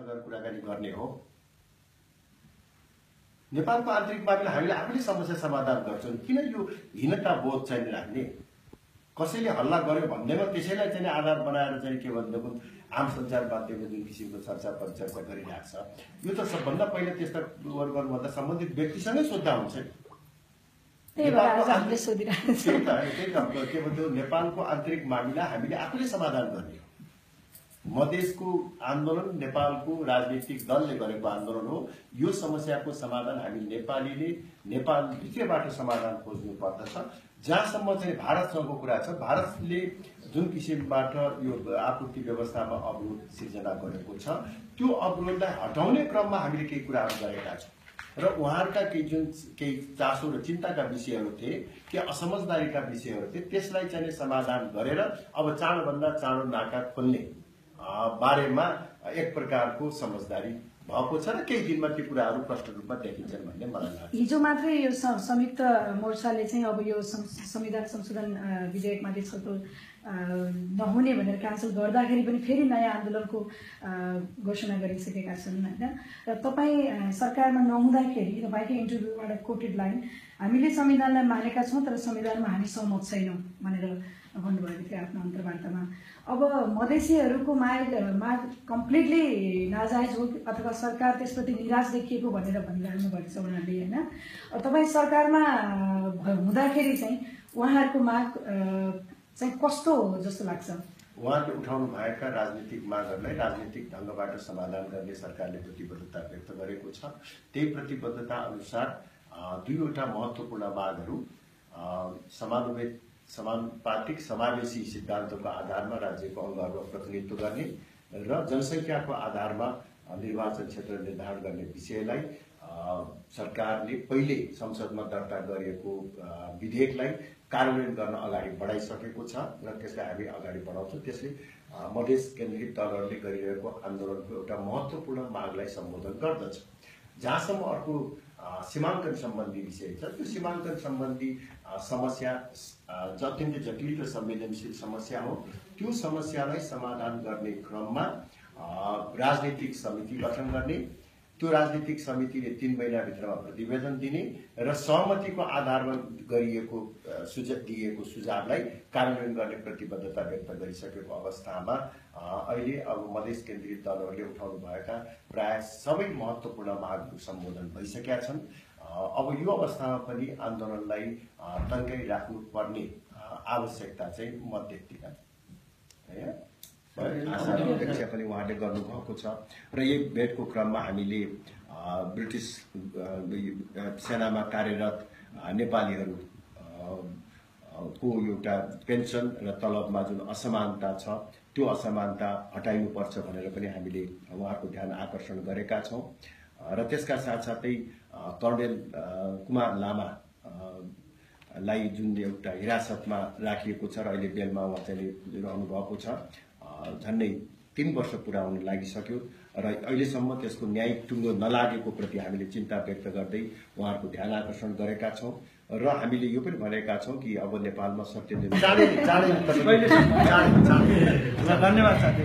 नेपालसँग गएर कुराकानी गर्ने हो। नेपालको आन्तरिक मामिला हामीले आफैले समस्या समाधान गर्छौँ। किन यो हीनता बोध चाहिँ राख्ने? कसैले हल्ला गर्यो भन्दैमा त्यसैलाई चाहिँ आधार बनाएर चाहिँ के भन्दैको आम सञ्चार माध्यमले जुन किसिमको चर्चा परिचर्चा गरिरहेको छ, यो त सबभन्दा पहिला त्यस्ता गर्नुभन्दा सम्बन्धित व्यक्तिसँगै सोध्दा हुन्छ। नेपालको आन्तरिक मामिला हामीले आफूले समाधान गर्ने हो। मधेसको आन्दोलन नेपालको राजनीतिक दलले गरेको आन्दोलन हो। यो समस्याको समाधान हामी नेपालीले नेपालभित्रबाट समाधान खोज्नु पर्दछ। जहाँसम्म चाहिँ भारतसँगको कुरा छ, भारतले जुन किसिमबाट यो आपूर्ति व्यवस्थामा अवरोध सिर्जना गरेको छ, त्यो अवरोधलाई हटाउने क्रममा हामीले केही कुराहरू गरेका छौँ र उहाँहरूका केही चासो र चिन्ताका विषयहरू थिए, केही असमझदारीका विषयहरू थिए, त्यसलाई चाहिँ समाधान गरेर अब चाँडोभन्दा चाँडो नाका खोल्ने बारेमा एक प्रकारको समझदारी भएको छ र केही दिनमा ती कुराहरू प्रष्ट रूपमा देखिन्छन् भन्ने मलाई लाग्छ। हिजो मात्रै यो संयुक्त मोर्चाले चाहिँ अब यो संविधान संशोधन विधेयकमाथि छलफल नहुने भनेर क्यान्सल गर्दाखेरि पनि फेरि नयाँ आन्दोलनको घोषणा गरिसकेका छन् होइन। र तपाईँ सरकारमा नहुँदाखेरि तपाईँकै इन्टरभ्यूबाट कोटेड लाइन, हामीले संविधानलाई मानेका छौँ तर संविधानमा हामी सहमत छैनौँ भनेर भन्नुभएको थियो आफ्नो अन्तर्वार्तामा। अब मधेसीहरूको माग कम्प्लिटली नाजायज हो अथवा सरकार त्यसप्रति निराश देखिएको भनेर भनिरहनु भएको छ उहाँहरूले होइन। तपाईँ सरकारमा हुँदाखेरि चाहिँ उहाँहरूको माग चाहिँ कस्तो जस्तो लाग्छ? उहाँले उठाउनु भएका राजनीतिक मागहरूलाई राजनीतिक ढङ्गबाट समाधान गर्ने सरकारले प्रतिबद्धता व्यक्त गरेको छ। त्यही प्रतिबद्धता अनुसार दुईवटा महत्त्वपूर्ण मागहरू समानुपातिक समावेशी सिद्धान्तको आधारमा राज्यको अङ्गहरूको प्रतिनिधित्व गर्ने र जनसङ्ख्याको आधारमा निर्वाचन क्षेत्र निर्धारण गर्ने विषयलाई सरकारले पहिले संसदमा दर्ता गरिएको विधेयकलाई कार्यान्वयन गर्न अगाडि बढाइसकेको छ र त्यसलाई हामी अगाडि बढाउँछौँ। त्यसले मधेस केन्द्रित दलहरूले गरिरहेको आन्दोलनको एउटा महत्त्वपूर्ण मागलाई सम्बोधन गर्दछ। जहाँसम्म अर्को सीमाङ्कन सम्बन्धी विषय छ, त्यो सीमाङ्कन सम्बन्धी समस्या अत्यन्तै जटिल र संवेदनशील समस्या हो। त्यो समस्यालाई समाधान गर्ने क्रममा राजनीतिक समिति गठन गर्ने, त्यो राजनीतिक समितिले 3 महिनाभित्रमा प्रतिवेदन दिने र सहमतिको आधारमा दिएको सुझावलाई कार्यान्वयन गर्ने प्रतिबद्धता व्यक्त गरिसकेको अवस्थामा अहिले अब मधेस केन्द्रित दलहरूले उठाउनु भएका प्राय सबै महत्त्वपूर्ण मागहरू सम्बोधन भइसकेका छन्। अब यो अवस्थामा पनि आन्दोलनलाई तन्काई राख्नुपर्ने आवश्यकता चाहिँ म देख्दिनँ। अपेक्षा पनि उहाँले गर्नुभएको छ र यही भेटको क्रममा हामीले ब्रिटिस सेनामा कार्यरत नेपालीहरू को एउटा पेन्सन र तलबमा जुन असमानता छ, त्यो असमानता हटाइनुपर्छ भनेर पनि हामीले उहाँहरूको ध्यान आकर्षण गरेका छौँ। र त्यसका साथसाथै कर्णेल कुमार लामा लाई जुन एउटा हिरासतमा राखिएको छ र अहिले बेलमा उहाँ चाहिँ रहनु भएको छ, झन्डै 3 वर्ष पुरा हुन लागिसक्यो र अहिलेसम्म त्यसको न्यायिक टुङ्गो नलागेको प्रति हामीले चिन्ता व्यक्त गर्दै उहाँहरूको ध्यान आकर्षण गरेका छौँ र हामीले यो पनि भनेका छौँ कि अब नेपालमा सत्य धन्यवाद साथी।